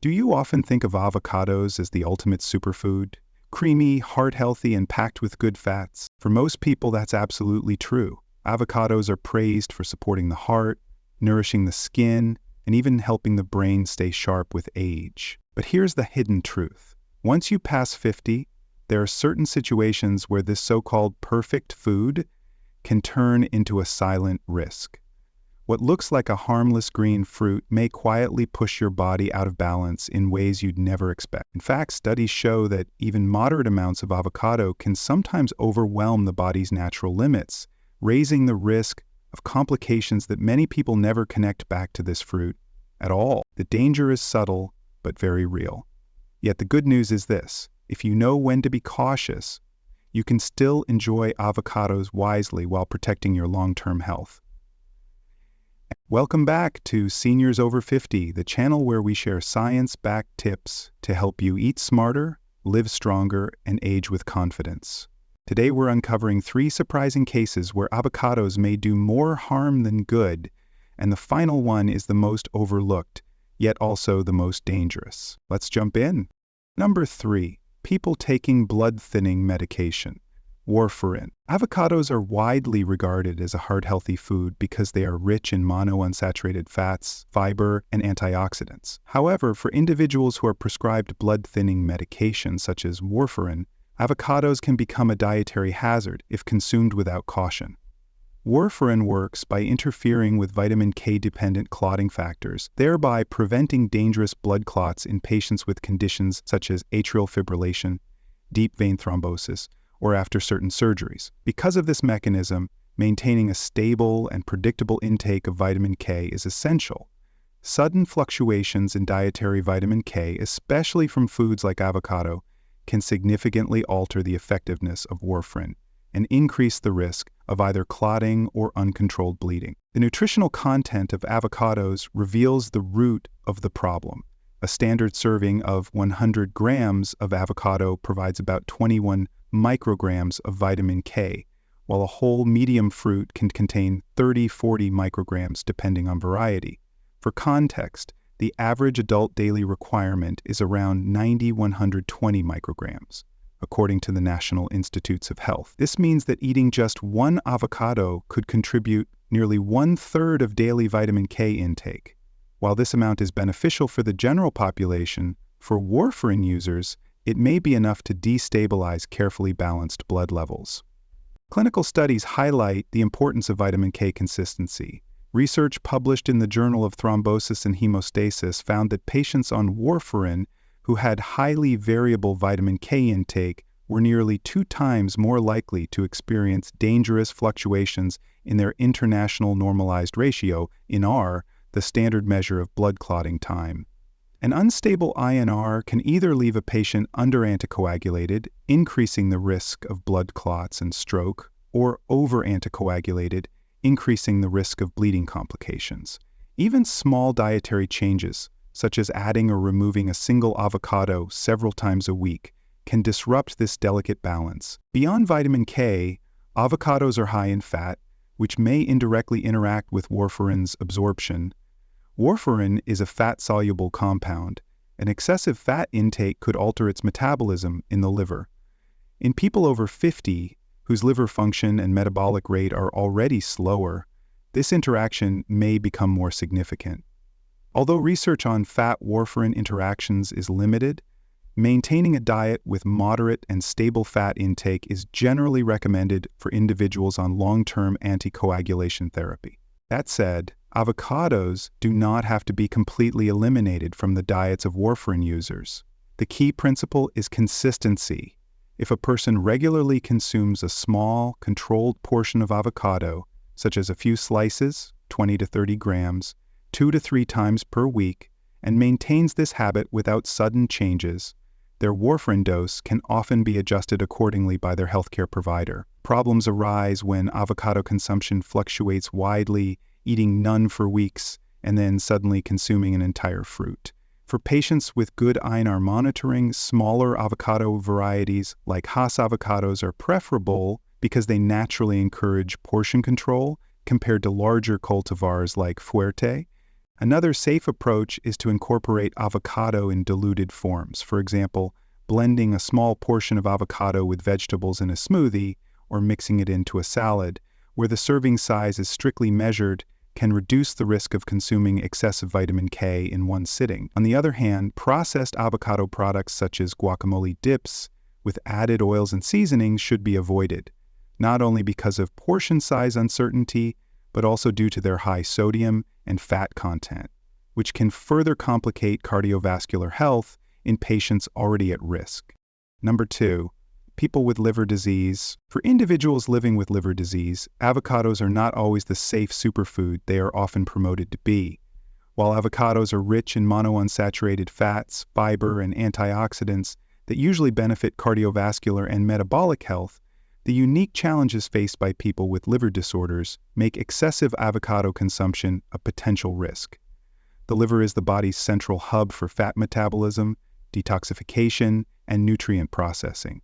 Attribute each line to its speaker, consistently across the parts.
Speaker 1: Do you often think of avocados as the ultimate superfood? Creamy, heart-healthy, and packed with good fats? For most people, that's absolutely true. Avocados are praised for supporting the heart, nourishing the skin, and even helping the brain stay sharp with age. But here's the hidden truth. Once you pass 50, there are certain situations where this so-called perfect food can turn into a silent risk. What looks like a harmless green fruit may quietly push your body out of balance in ways you'd never expect. In fact, studies show that even moderate amounts of avocado can sometimes overwhelm the body's natural limits, raising the risk of complications that many people never connect back to this fruit at all. The danger is subtle, but very real. Yet the good news is this: if you know when to be cautious, you can still enjoy avocados wisely while protecting your long-term health. Welcome back to Seniors Over 50, the channel where we share science-backed tips to help you eat smarter, live stronger, and age with confidence. Today we're uncovering 3 surprising cases where avocados may do more harm than good, and the final one is the most overlooked, yet also the most dangerous. Let's jump in. Number 3. People taking blood-thinning medication. Warfarin. Avocados are widely regarded as a heart-healthy food because they are rich in monounsaturated fats, fiber, and antioxidants. However, for individuals who are prescribed blood-thinning medications such as warfarin, avocados can become a dietary hazard if consumed without caution. Warfarin works by interfering with vitamin K-dependent clotting factors, thereby preventing dangerous blood clots in patients with conditions such as atrial fibrillation, deep vein thrombosis, or after certain surgeries. Because of this mechanism, maintaining a stable and predictable intake of vitamin K is essential. Sudden fluctuations in dietary vitamin K, especially from foods like avocado, can significantly alter the effectiveness of warfarin and increase the risk of either clotting or uncontrolled bleeding. The nutritional content of avocados reveals the root of the problem. A standard serving of 100 grams of avocado provides about 21 micrograms of vitamin K, while a whole medium fruit can contain 30-40 micrograms depending on variety. For context, the average adult daily requirement is around 90-120 micrograms, according to the National Institutes of Health. This means that eating just one avocado could contribute nearly 1/3 of daily vitamin K intake. While this amount is beneficial for the general population, for warfarin users, it may be enough to destabilize carefully balanced blood levels. Clinical studies highlight the importance of vitamin K consistency. Research published in the Journal of Thrombosis and Hemostasis found that patients on warfarin who had highly variable vitamin K intake were nearly 2 times more likely to experience dangerous fluctuations in their international normalized ratio, INR, the standard measure of blood clotting time. An unstable INR can either leave a patient under-anticoagulated, increasing the risk of blood clots and stroke, or over-anticoagulated, increasing the risk of bleeding complications. Even small dietary changes, such as adding or removing a single avocado several times a week, can disrupt this delicate balance. Beyond vitamin K, avocados are high in fat, which may indirectly interact with warfarin's absorption. Warfarin is a fat-soluble compound, and excessive fat intake could alter its metabolism in the liver. In people over 50, whose liver function and metabolic rate are already slower, this interaction may become more significant. Although research on fat-warfarin interactions is limited, maintaining a diet with moderate and stable fat intake is generally recommended for individuals on long-term anticoagulation therapy. That said, avocados do not have to be completely eliminated from the diets of warfarin users. The key principle is consistency. If a person regularly consumes a small, controlled portion of avocado, such as a few slices, 20 to 30 grams, 2 to 3 times per week, and maintains this habit without sudden changes, their warfarin dose can often be adjusted accordingly by their healthcare provider. Problems arise when avocado consumption fluctuates widely, eating none for weeks, and then suddenly consuming an entire fruit. For patients with good INR monitoring, smaller avocado varieties like Hass avocados are preferable because they naturally encourage portion control compared to larger cultivars like Fuerte. Another safe approach is to incorporate avocado in diluted forms. For example, blending a small portion of avocado with vegetables in a smoothie or mixing it into a salad, where the serving size is strictly measured, can reduce the risk of consuming excessive vitamin K in one sitting. On the other hand, processed avocado products such as guacamole dips with added oils and seasonings should be avoided, not only because of portion size uncertainty, but also due to their high sodium and fat content, which can further complicate cardiovascular health in patients already at risk. Number 2, people with liver disease. For individuals living with liver disease, avocados are not always the safe superfood they are often promoted to be. While avocados are rich in monounsaturated fats, fiber, and antioxidants that usually benefit cardiovascular and metabolic health, the unique challenges faced by people with liver disorders make excessive avocado consumption a potential risk. The liver is the body's central hub for fat metabolism, detoxification, and nutrient processing.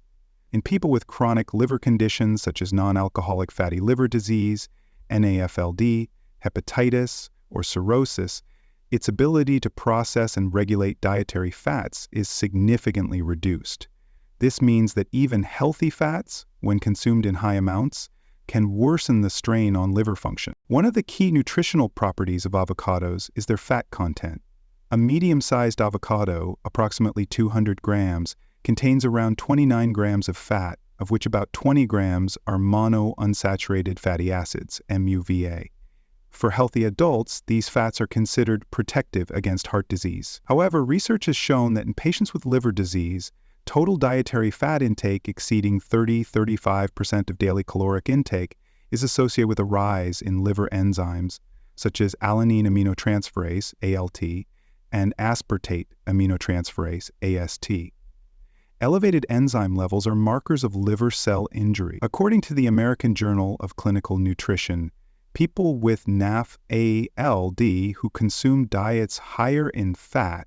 Speaker 1: In people with chronic liver conditions such as non-alcoholic fatty liver disease, NAFLD, hepatitis, or cirrhosis, its ability to process and regulate dietary fats is significantly reduced. This means that even healthy fats, when consumed in high amounts, can worsen the strain on liver function. One of the key nutritional properties of avocados is their fat content. A medium-sized avocado, approximately 200 grams, contains around 29 grams of fat, of which about 20 grams are monounsaturated fatty acids, MUVA. For healthy adults, these fats are considered protective against heart disease. However, research has shown that in patients with liver disease, total dietary fat intake exceeding 30–35% of daily caloric intake is associated with a rise in liver enzymes such as alanine aminotransferase, ALT, and aspartate aminotransferase, AST. Elevated enzyme levels are markers of liver cell injury. According to the American Journal of Clinical Nutrition, people with NAFLD who consume diets higher in fat,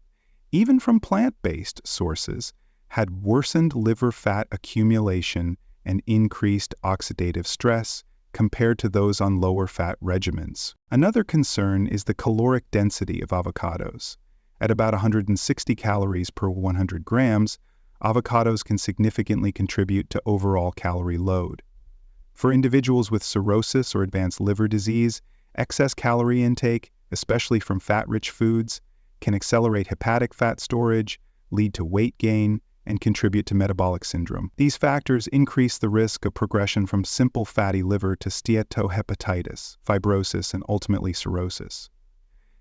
Speaker 1: even from plant-based sources, had worsened liver fat accumulation and increased oxidative stress compared to those on lower fat regimens. Another concern is the caloric density of avocados. At about 160 calories per 100 grams, avocados can significantly contribute to overall calorie load. For individuals with cirrhosis or advanced liver disease, excess calorie intake, especially from fat-rich foods, can accelerate hepatic fat storage, lead to weight gain, and contribute to metabolic syndrome. These factors increase the risk of progression from simple fatty liver to steatohepatitis, fibrosis, and ultimately cirrhosis.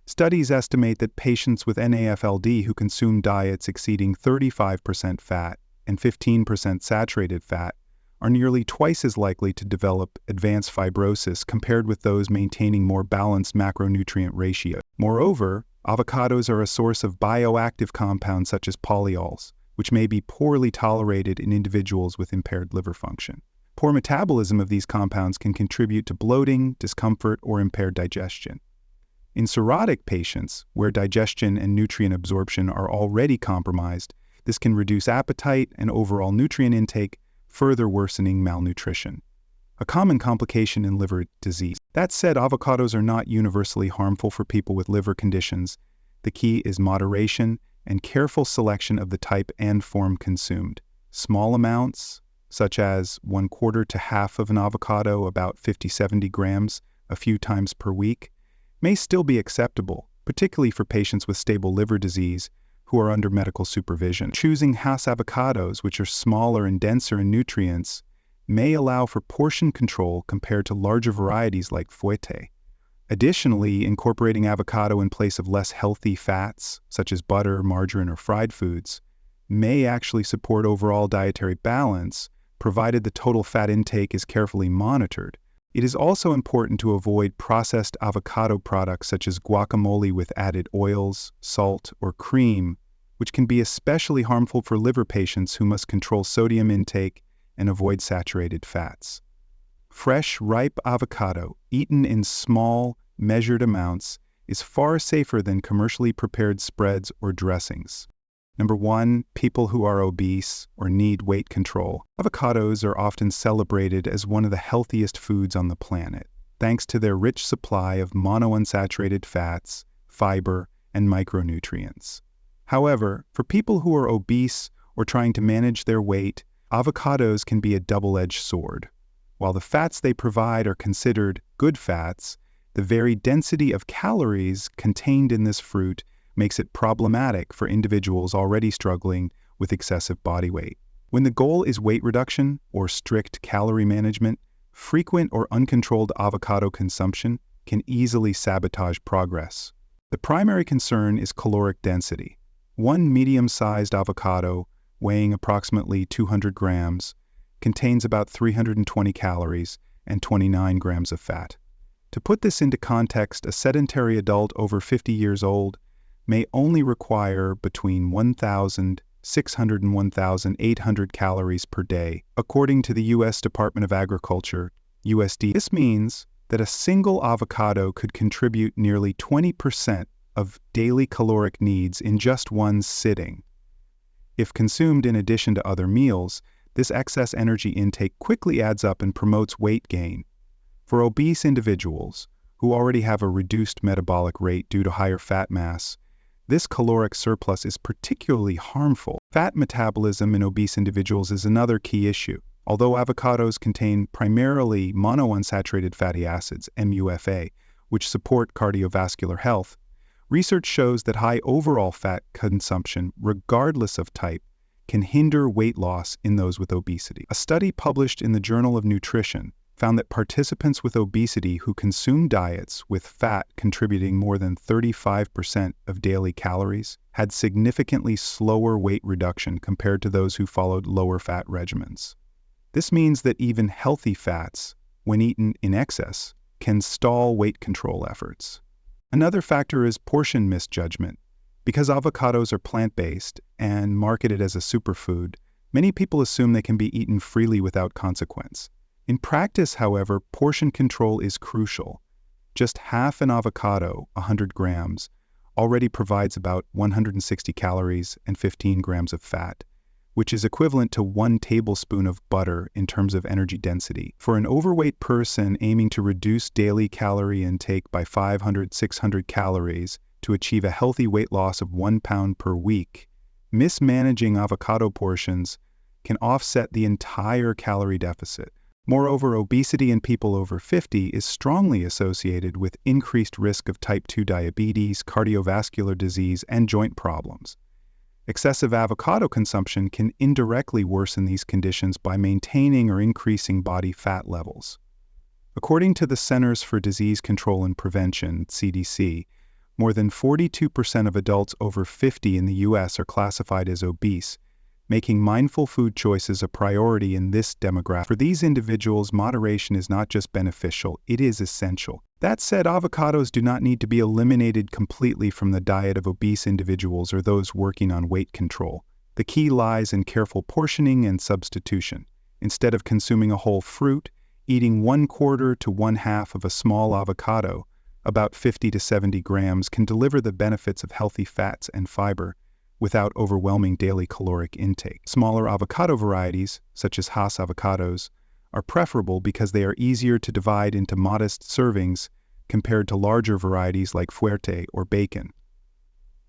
Speaker 1: Studies estimate that patients with NAFLD who consume diets exceeding 35% fat and 15% saturated fat are nearly twice as likely to develop advanced fibrosis compared with those maintaining more balanced macronutrient ratios. Moreover, avocados are a source of bioactive compounds such as polyols, which may be poorly tolerated in individuals with impaired liver function. Poor metabolism of these compounds can contribute to bloating, discomfort, or impaired digestion. In cirrhotic patients, where digestion and nutrient absorption are already compromised, this can reduce appetite and overall nutrient intake, further worsening malnutrition, a common complication in liver disease. That said, avocados are not universally harmful for people with liver conditions. The key is moderation and careful selection of the type and form consumed. Small amounts, such as 1/4 to half of an avocado, about 50–70 grams, a few times per week, may still be acceptable, particularly for patients with stable liver disease who are under medical supervision. Choosing Hass avocados, which are smaller and denser in nutrients, may allow for portion control compared to larger varieties like Fuete. Additionally, incorporating avocado in place of less healthy fats, such as butter, margarine, or fried foods, may actually support overall dietary balance, provided the total fat intake is carefully monitored. It is also important to avoid processed avocado products such as guacamole with added oils, salt, or cream, which can be especially harmful for liver patients who must control sodium intake and avoid saturated fats. Fresh, ripe avocado, eaten in small, measured amounts, is far safer than commercially prepared spreads or dressings. Number 1, people who are obese or need weight control. Avocados are often celebrated as one of the healthiest foods on the planet, thanks to their rich supply of monounsaturated fats, fiber, and micronutrients. However, for people who are obese or trying to manage their weight, avocados can be a double-edged sword. While the fats they provide are considered good fats, the very density of calories contained in this fruit makes it problematic for individuals already struggling with excessive body weight. When the goal is weight reduction or strict calorie management, frequent or uncontrolled avocado consumption can easily sabotage progress. The primary concern is caloric density. One medium-sized avocado, weighing approximately 200 grams, contains about 320 calories and 29 grams of fat. To put this into context, a sedentary adult over 50 years old may only require between 1,600 and 1,800 calories per day, according to the U.S. Department of Agriculture, USDA. This means that a single avocado could contribute nearly 20% of daily caloric needs in just one sitting. If consumed in addition to other meals, this excess energy intake quickly adds up and promotes weight gain. For obese individuals, who already have a reduced metabolic rate due to higher fat mass, this caloric surplus is particularly harmful. Fat metabolism in obese individuals is another key issue. Although avocados contain primarily monounsaturated fatty acids, MUFA, which support cardiovascular health, research shows that high overall fat consumption, regardless of type, can hinder weight loss in those with obesity. A study published in the Journal of Nutrition found that participants with obesity who consumed diets with fat contributing more than 35% of daily calories had significantly slower weight reduction compared to those who followed lower fat regimens. This means that even healthy fats, when eaten in excess, can stall weight control efforts. Another factor is portion misjudgment. Because avocados are plant-based and marketed as a superfood, many people assume they can be eaten freely without consequence. In practice, however, portion control is crucial. Just half an avocado, 100 grams, already provides about 160 calories and 15 grams of fat, which is equivalent to 1 tablespoon of butter in terms of energy density. For an overweight person aiming to reduce daily calorie intake by 500-600 calories to achieve a healthy weight loss of 1 pound per week, mismanaging avocado portions can offset the entire calorie deficit. Moreover, obesity in people over 50 is strongly associated with increased risk of type 2 diabetes, cardiovascular disease, and joint problems. Excessive avocado consumption can indirectly worsen these conditions by maintaining or increasing body fat levels. According to the Centers for Disease Control and Prevention, CDC, more than 42% of adults over 50 in the U.S. are classified as obese, making mindful food choices a priority in this demographic. For these individuals, moderation is not just beneficial, it is essential. That said, avocados do not need to be eliminated completely from the diet of obese individuals or those working on weight control. The key lies in careful portioning and substitution. Instead of consuming a whole fruit, eating 1/4 to 1/2 of a small avocado, about 50 to 70 grams, can deliver the benefits of healthy fats and fiber without overwhelming daily caloric intake. Smaller avocado varieties, such as Hass avocados, are preferable because they are easier to divide into modest servings compared to larger varieties like Fuerte or Bacon.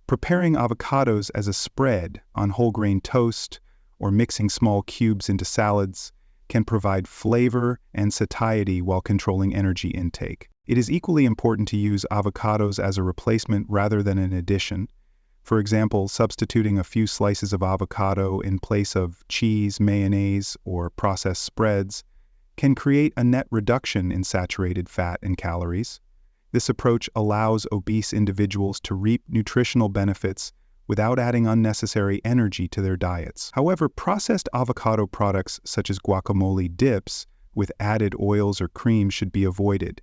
Speaker 1: Preparing avocados as a spread on whole grain toast or mixing small cubes into salads can provide flavor and satiety while controlling energy intake. It is equally important to use avocados as a replacement rather than an addition. For example, substituting a few slices of avocado in place of cheese, mayonnaise, or processed spreads can create a net reduction in saturated fat and calories. This approach allows obese individuals to reap nutritional benefits without adding unnecessary energy to their diets. However, processed avocado products such as guacamole dips with added oils or cream should be avoided,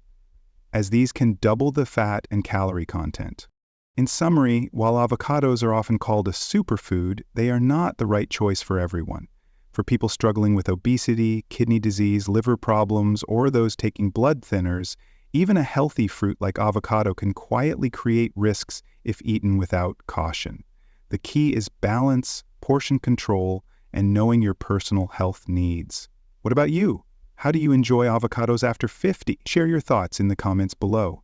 Speaker 1: as these can double the fat and calorie content. In summary, while avocados are often called a superfood, they are not the right choice for everyone. For people struggling with obesity, kidney disease, liver problems, or those taking blood thinners, even a healthy fruit like avocado can quietly create risks if eaten without caution. The key is balance, portion control, and knowing your personal health needs. What about you? How do you enjoy avocados after 50? Share your thoughts in the comments below.